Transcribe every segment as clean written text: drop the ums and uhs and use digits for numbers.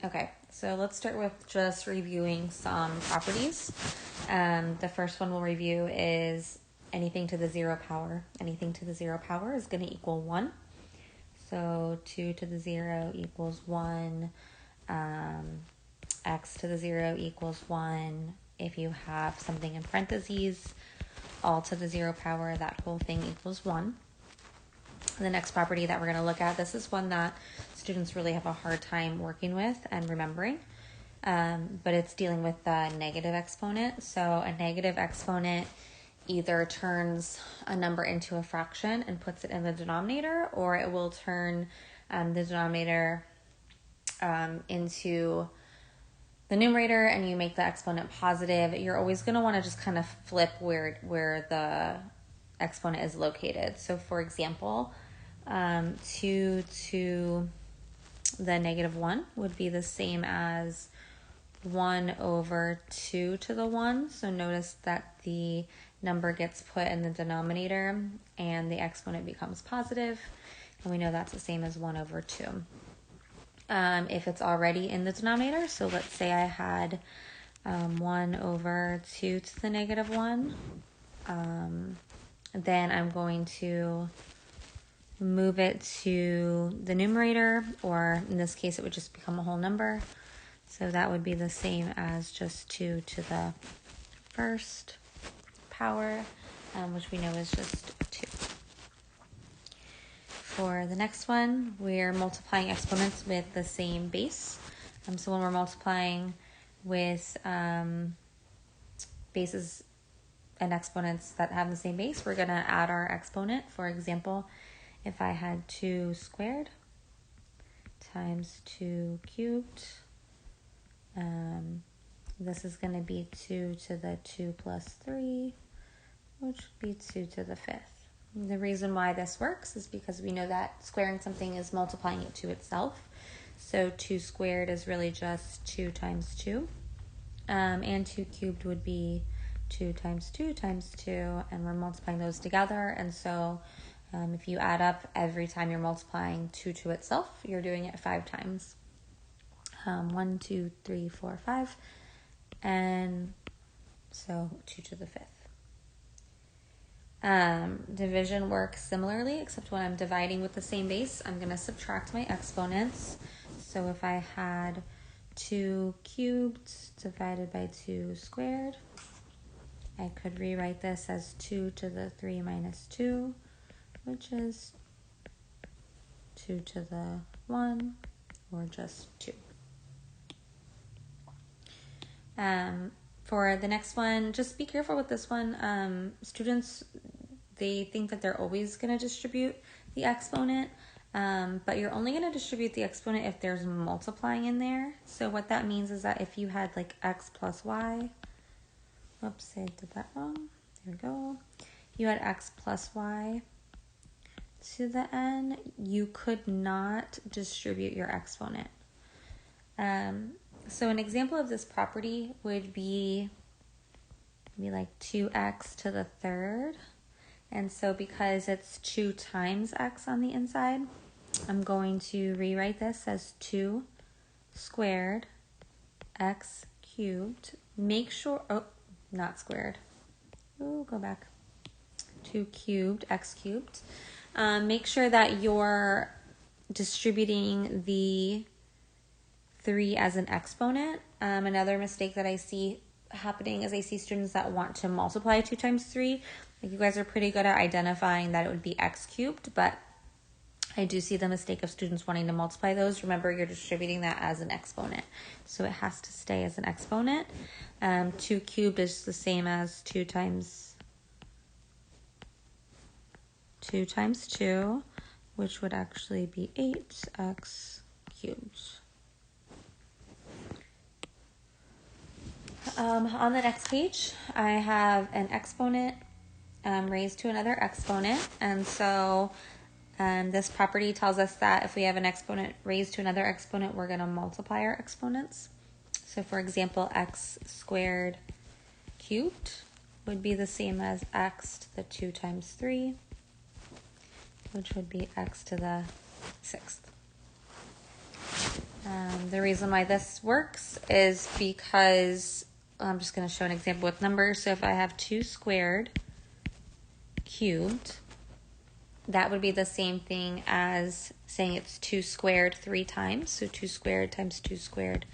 Okay, so let's start with just reviewing some properties. The first one we'll review is anything to the 0 power. Anything to the 0 power is going to equal 1. So 2 to the 0 equals 1. X to the 0 equals 1. If you have something in parentheses, all to the 0 power, that whole thing equals 1. The next property that we're going to look at, this is one that students really have a hard time working with and remembering, but it's dealing with the negative exponent. So a negative exponent either turns a number into a fraction and puts it in the denominator, or it will turn the denominator into the numerator and you make the exponent positive. You're always going to want to just kind of flip where the exponent is located. So for example, 2 to the negative 1 would be the same as 1 over 2 to the 1. So notice that the number gets put in the denominator and the exponent becomes positive, and we know that's the same as 1 over 2. If it's already in the denominator, so let's say I had 1 over 2 to the negative 1, then I'm going to move it to the numerator, or in this case it would just become a whole number. So that would be the same as just 2 to the first power, which we know is just 2. For the next one, we're multiplying exponents with the same base. So when we're multiplying with bases and exponents that have the same base, we're going to add our exponent. For example, if I had 2 squared times 2 cubed, this is going to be 2 to the 2 plus 3, which would be 2 to the 5th. The reason why this works is because we know that squaring something is multiplying it to itself. So 2 squared is really just 2 times 2. And 2 cubed would be 2 times 2 times 2. And we're multiplying those together. And so if you add up every time you're multiplying 2 to itself, you're doing it 5 times. 1, 2, 3, 4, 5. And so 2 to the 5th. Division works similarly, except when I'm dividing with the same base, I'm going to subtract my exponents. So if I had 2 cubed divided by 2 squared, I could rewrite this as 2 to the 3 minus 2, which is 2 to the 1, or just 2. For the next one, just be careful with this one. Students, they think that they're always going to distribute the exponent, but you're only going to distribute the exponent if there's multiplying in there. So what that means is that if you had like x plus y, whoops, I did that wrong. There we go. You had x plus y to the n, you could not distribute your exponent. So an example of this property would be like 2x to the third. And so because it's 2 times x on the inside, I'm going to rewrite this as 2 squared x cubed. Make sure, oh, not squared. Oh, go back. 2 cubed x cubed. Make sure that you're distributing the 3 as an exponent. Another mistake that I see happening is I see students that want to multiply 2 times 3. Like, you guys are pretty good at identifying that it would be x cubed, but I do see the mistake of students wanting to multiply those. Remember, you're distributing that as an exponent, so it has to stay as an exponent. 2 cubed is the same as 2 times 2, which would actually be 8x cubed. On the next page, I have an exponent raised to another exponent. And so this property tells us that if we have an exponent raised to another exponent, we're going to multiply our exponents. So for example, x squared cubed would be the same as x to the 2 times 3, which would be x to the 6th. The reason why this works is because I'm just going to show an example with numbers. So if I have 2 squared cubed, that would be the same thing as saying it's 2 squared 3 times. So 2 squared times 2 squared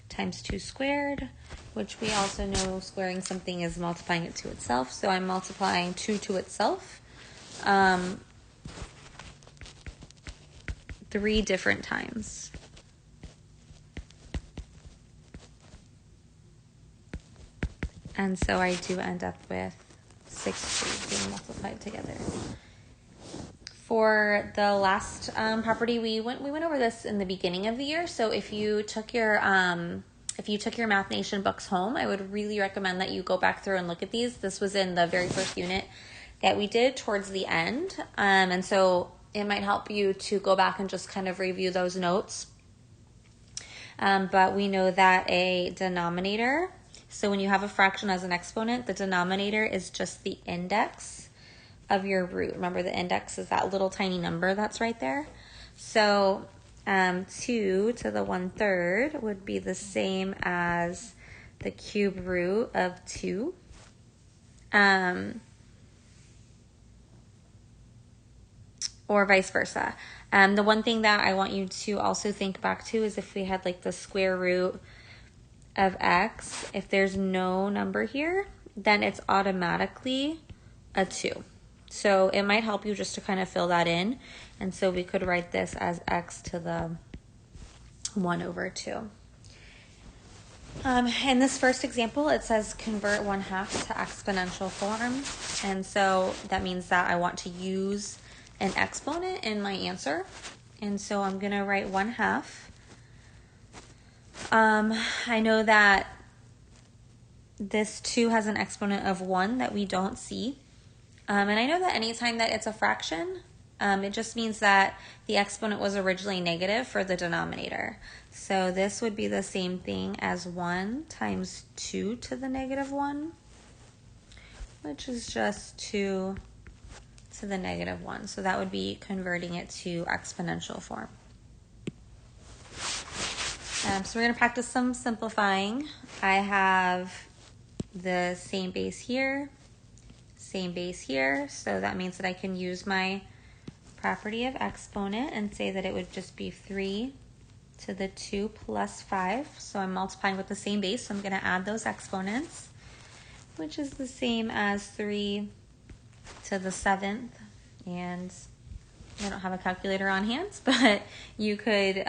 times 2 squared, which we also know squaring something is multiplying it to itself. So I'm multiplying 2 to itself 3 different times. And so I do end up with 6 being multiplied together. For the last property, we went over this in the beginning of the year. So if you took your Math Nation books home, I would really recommend that you go back through and look at these. This was in the very first unit that we did towards the end, and so it might help you to go back and just kind of review those notes. But we know that a denominator. So when you have a fraction as an exponent, the denominator is just the index of your root. Remember, the index is that little tiny number that's right there. So 2 to the 1/3 would be the same as the cube root of 2. Or vice versa. The one thing that I want you to also think back to is if we had like the square root of x, if there's no number here, then it's automatically a 2. So it might help you just to kind of fill that in. And so we could write this as x to the 1/2. In this first example, it says convert 1/2 to exponential form. And so that means that I want to use an exponent in my answer. And so I'm going to write 1/2. I know that this 2 has an exponent of 1 that we don't see. And I know that anytime that it's a fraction, it just means that the exponent was originally negative for the denominator. So this would be the same thing as 1 times 2 to the -1, which is just 2 to the -1. So that would be converting it to exponential form. So we're going to practice some simplifying. I have the same base here, same base here. So that means that I can use my property of exponent and say that it would just be 3 to the 2 plus 5. So I'm multiplying with the same base. So I'm going to add those exponents, which is the same as 3 to the 7th. And I don't have a calculator on hand, but you could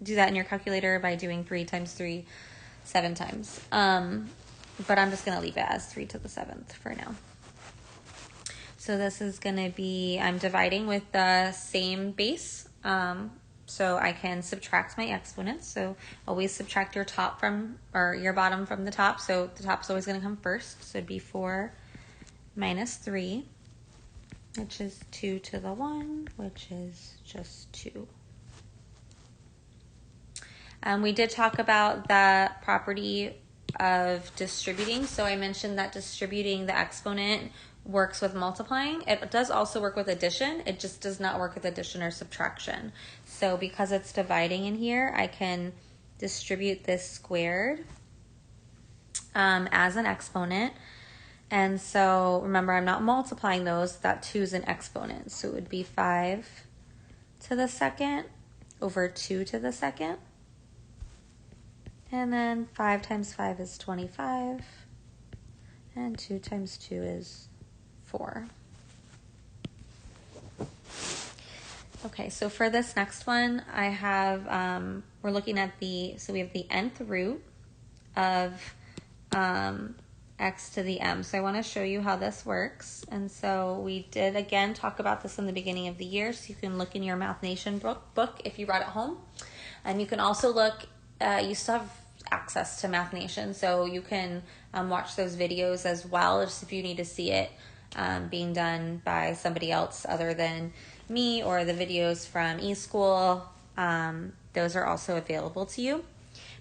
do that in your calculator by doing 3 times 3 7 times. But I'm just going to leave it as 3 to the 7th for now. So this is going to be, I'm dividing with the same base. So I can subtract my exponents. So always subtract your top from, or your bottom from the top. So the top's always going to come first. So it'd be 4 minus 3, which is 2 to the 1, which is just 2. We did talk about the property of distributing. So I mentioned that distributing the exponent works with multiplying. It does also work with addition. It just does not work with addition or subtraction. So because it's dividing in here, I can distribute this squared as an exponent. And so remember, I'm not multiplying those. That 2 is an exponent. So it would be 5 to the 2nd over 2 to the 2nd. And then 5 times 5 is 25. And 2 times 2 is 4. Okay, so for this next one, I have, we're looking at so we have the nth root of x to the m. So I want to show you how this works. And so we did, again, talk about this in the beginning of the year. So you can look in your Math Nation book if you brought it home. And you can also look, you still have access to Math Nation, so you can watch those videos as well, just if you need to see it being done by somebody else other than me, or the videos from eSchool. Those are also available to you.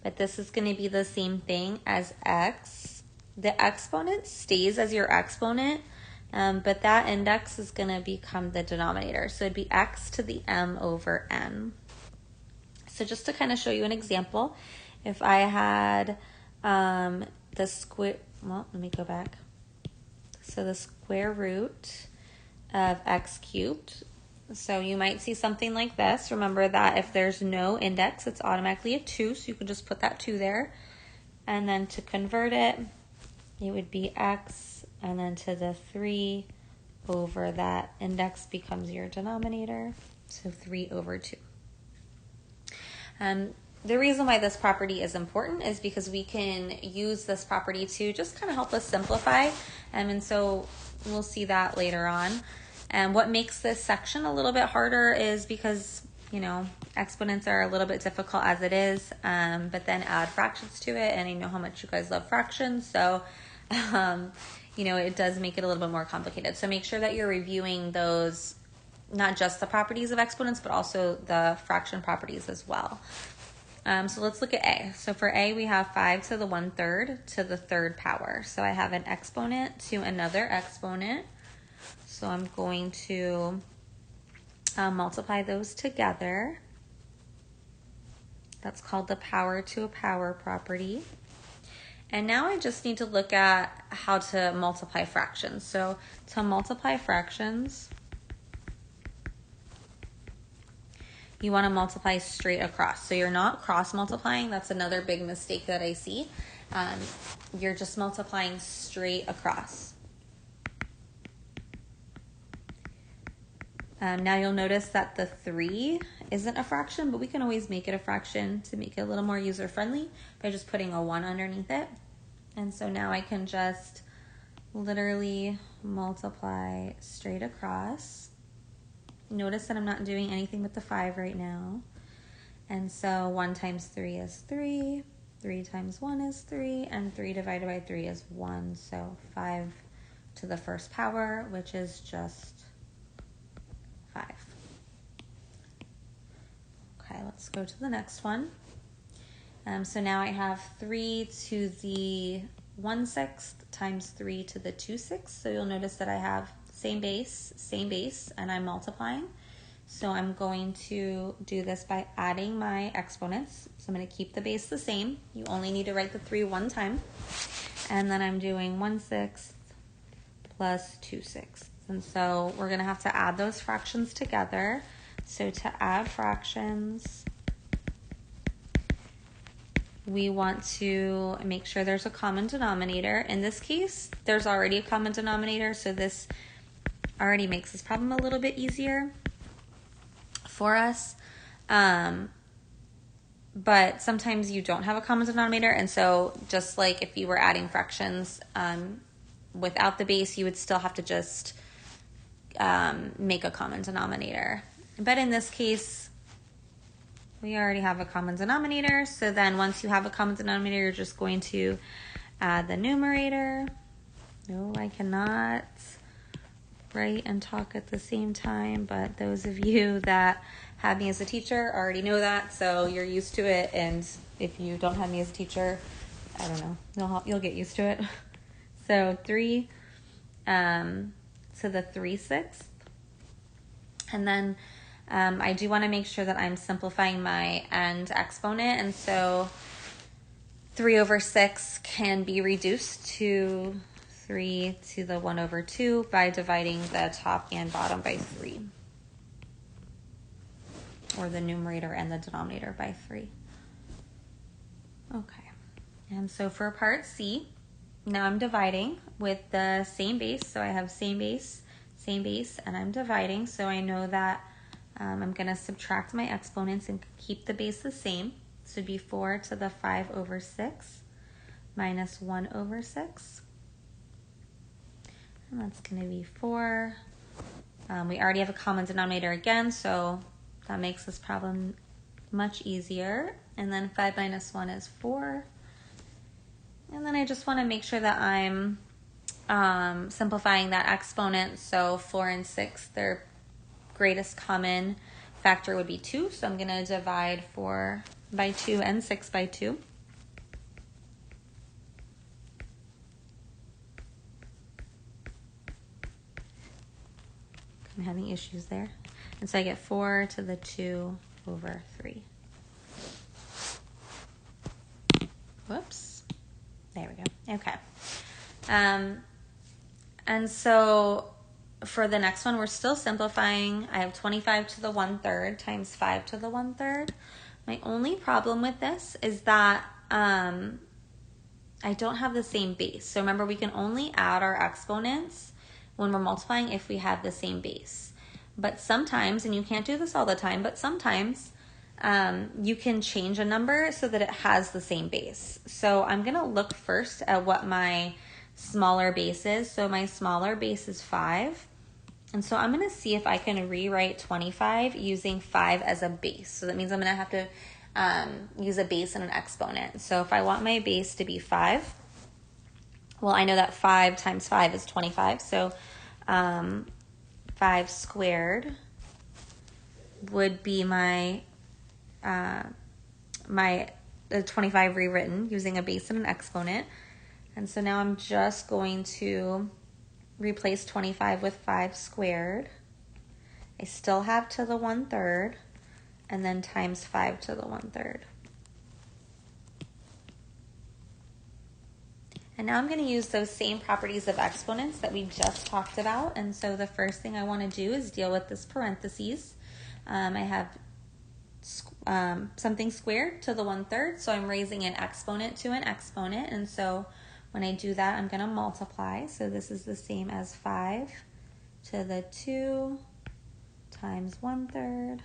But this is going to be the same thing as x. The exponent stays as your exponent, but that index is going to become the denominator. So it'd be x to the m over n. So just to kind of show you an example, if I had the square, well, let me go back. So the square root of x cubed. So you might see something like this. Remember that if there's no index, it's automatically a 2, so you can just put that 2 there. And then to convert it, it would be x, and then to the 3 over that index becomes your denominator, so 3 over 2. The reason why this property is important is because we can use this property to just kind of help us simplify, and so we'll see that later on. And what makes this section a little bit harder is because, you know, exponents are a little bit difficult as it is, but then add fractions to it, and I know how much you guys love fractions, so you know, it does make it a little bit more complicated. So make sure that you're reviewing those, not just the properties of exponents, but also the fraction properties as well. So let's look at A. So for A, we have 5 to the 1/3 to the 3rd power. So I have an exponent to another exponent. So I'm going to multiply those together. That's called the power to a power property. And now I just need to look at how to multiply fractions. So to multiply fractions, you want to multiply straight across. So you're not cross multiplying. That's another big mistake that I see. You're just multiplying straight across. Now you'll notice that the 3 isn't a fraction, but we can always make it a fraction to make it a little more user-friendly by just putting a 1 underneath it. And so now I can just literally multiply straight across. Notice that I'm not doing anything with the 5 right now. And so 1 times 3 is 3, 3 times 1 is 3, and 3 divided by 3 is 1. So 5 to the 1st power, which is just 5. Okay, let's go to the next one. So now I have 3 to the 1/6 times 3 to the 2/6. So you'll notice that I have same base, and I'm multiplying. So I'm going to do this by adding my exponents. So I'm going to keep the base the same. You only need to write the 3 one time. And then I'm doing 1/6 plus 2/6. And so we're going to have to add those fractions together. So to add fractions, we want to make sure there's a common denominator. In this case, there's already a common denominator, so this already makes this problem a little bit easier for us. But sometimes you don't have a common denominator, and so just like if you were adding fractions without the base, you would still have to just make a common denominator. But in this case, we already have a common denominator, so then once you have a common denominator, you're just going to add the numerator. No, I cannot write and talk at the same time, but those of you that have me as a teacher already know that, so you're used to it, and if you don't have me as a teacher, I don't know, you'll get used to it. So 3 to the 3/6, and then I do want to make sure that I'm simplifying my end exponent, and so 3 over 6 can be reduced to 3 to the 1/2 by dividing the top and bottom by 3, or the numerator and the denominator by 3. Okay, and so for part C, now I'm dividing with the same base, so I have same base, and I'm dividing, so I know that I'm going to subtract my exponents and keep the base the same. So it'd be 4 to the 5/6 minus 1/6. And that's going to be 4. We already have a common denominator again, so that makes this problem much easier. And then 5 minus 1 is 4. And then I just want to make sure that I'm simplifying that exponent. So 4 and 6, their greatest common factor would be 2. So I'm going to divide 4 by 2 and 6 by 2. I'm having issues there. And so I get 4 to the 2/3. Whoops. There we go. Okay. And so for the next one, we're still simplifying. I have 25 to the 1/3 times 5 to the 1/3. My only problem with this is that I don't have the same base. So remember, we can only add our exponents when we're multiplying if we have the same base. But sometimes, and you can't do this all the time, but sometimes you can change a number so that it has the same base. So I'm going to look first at what my smaller base is. So my smaller base is 5. And so I'm going to see if I can rewrite 25 using 5 as a base. So that means I'm going to have to use a base and an exponent. So if I want my base to be 5, well, I know that 5 times 5 is 25. So 5 squared would be my 25 rewritten using a base and an exponent. And so now I'm just going to replace 25 with 5 squared. I still have to the 1/3, and then times 5 to the 1/3. And now I'm going to use those same properties of exponents that we just talked about. And so the first thing I want to do is deal with this parentheses. I have something squared to the 1/3, so I'm raising an exponent to an exponent. And so when I do that, I'm going to multiply. So this is the same as 5 to the 2 times 1/3,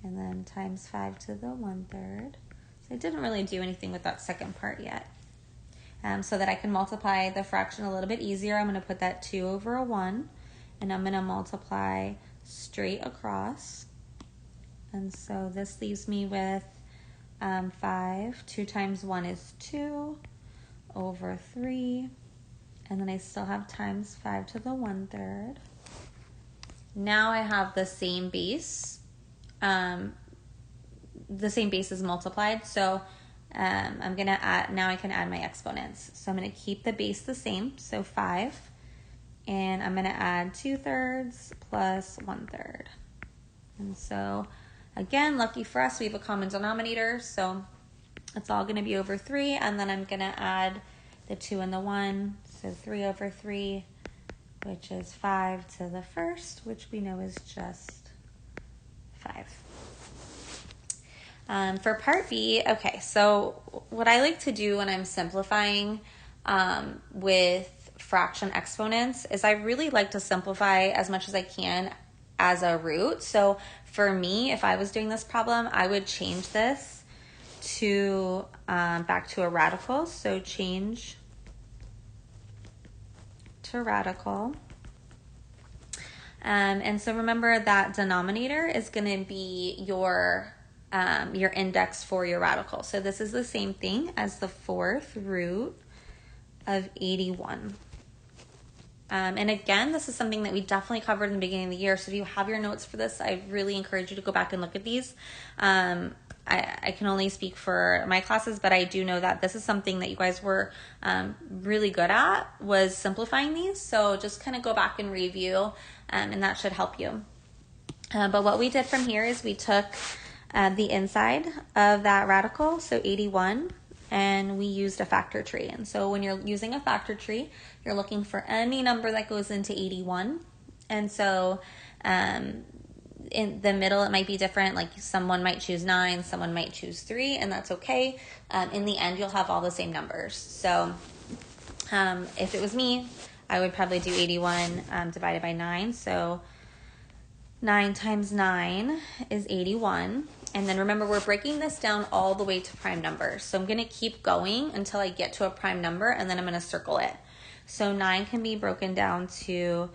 and then times 5 to the 1/3. So I didn't really do anything with that second part yet. So that I can multiply the fraction a little bit easier, I'm going to put that 2 over a 1, and I'm going to multiply straight across. And so this leaves me with 5. 2 times 1 is 2 over 3. And then I still have times 5 to the 1/3. Now I have the same base. The same base is multiplied. So I'm going to add, now I can add my exponents. So I'm going to keep the base the same, so 5. And I'm going to add 2/3 plus 1/3. And so again, lucky for us, we have a common denominator, so it's all going to be over 3, and then I'm going to add the 2 and the 1, so 3 over 3, which is 5 to the first, which we know is just 5. For part B, okay, so what I like to do when I'm simplifying with fraction exponents is I really like to simplify as much as I can as a root. So for me, if I was doing this problem, I would change this to back to a radical. So change to radical. And so remember that denominator is going to be your index for your radical. So this is the same thing as the 4th root of 81. And again, this is something that we definitely covered in the beginning of the year. So if you have your notes for this, I really encourage you to go back and look at these. I can only speak for my classes, but I do know that this is something that you guys were really good at, was simplifying these. So just kind of go back and review, and that should help you. But what we did from here is we took the inside of that radical, so 81, and we used a factor tree. And so when you're using a factor tree, you're looking for any number that goes into 81. And so in the middle, it might be different. Like someone might choose 9, someone might choose 3, and that's okay. In the end, you'll have all the same numbers. So if it was me, I would probably do 81 divided by 9. So 9 times 9 is 81. And then remember, we're breaking this down all the way to prime numbers. So I'm going to keep going until I get to a prime number, and then I'm going to circle it. So 9 can be broken down to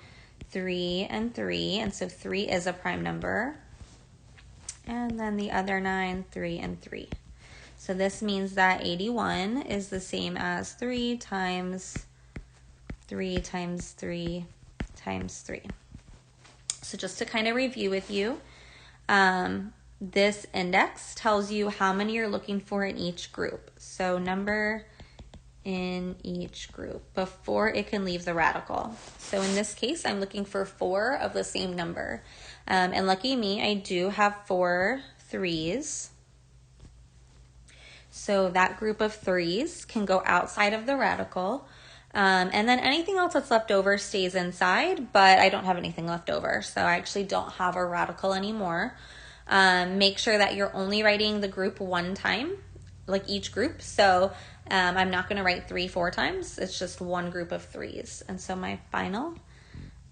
3 and 3. And so 3 is a prime number. And then the other 9, 3 and 3. So this means that 81 is the same as 3 times 3 times 3 times 3. So just to kind of review with you, this index tells you how many you're looking for in each group. So number in each group before it can leave the radical. So in this case, I'm looking for 4 of the same number. And lucky me, I do have 4 3s. So that group of 3's can go outside of the radical. And then anything else that's left over stays inside, but I don't have anything left over. So I actually don't have a radical anymore. Make sure that you're only writing the group one time, like each group. So I'm not going to write 3 4 times. It's just one group of 3's. And so my final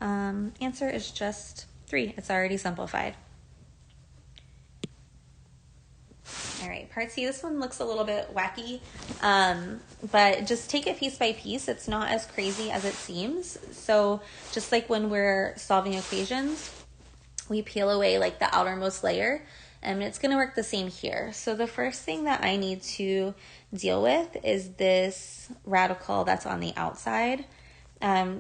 answer is just 3. It's already simplified. All right, part C, this one looks a little bit wacky, but just take it piece by piece. It's not as crazy as it seems. So just like when we're solving equations, we peel away like the outermost layer, and it's going to work the same here. So the first thing that I need to deal with is this radical that's on the outside.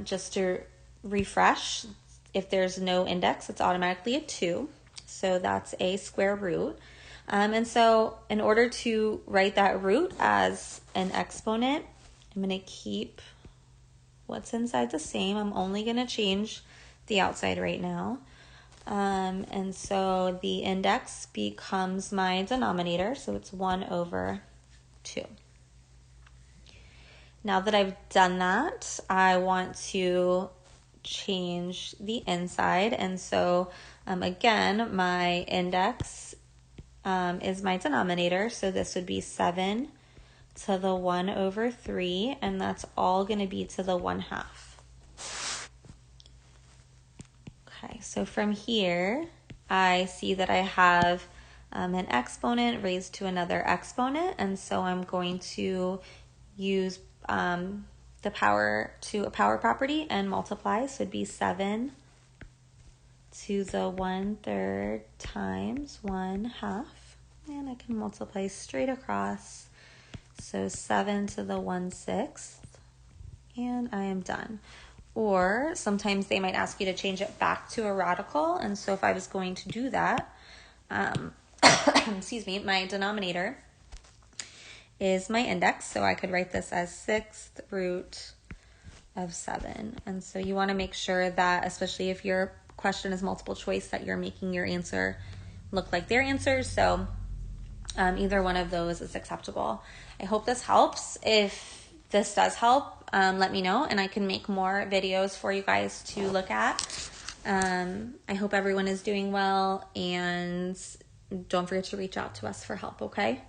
Just to refresh, if there's no index, it's automatically a 2. So that's a square root. And so in order to write that root as an exponent, I'm going to keep what's inside the same. I'm only going to change the outside right now. And so the index becomes my denominator, so it's 1 over 2. Now that I've done that, I want to change the inside. And so again, my index is my denominator, so this would be 7 to the 1 over 3, and that's all going to be to the 1/2. Okay, so from here, I see that I have an exponent raised to another exponent, and so I'm going to use the power to a power property and multiply, so it'd be 7 to the 1/3 times 1/2, and I can multiply straight across, so 7 to the 1/6, and I am done. Or sometimes they might ask you to change it back to a radical, and so if I was going to do that, excuse me, my denominator is my index, so I could write this as 6th root of 7. And so you want to make sure that, especially if your question is multiple choice, that you're making your answer look like their answers. So either one of those is acceptable. I hope this helps. If this does help, let me know, and I can make more videos for you guys to look at. I hope everyone is doing well, and don't forget to reach out to us for help, okay?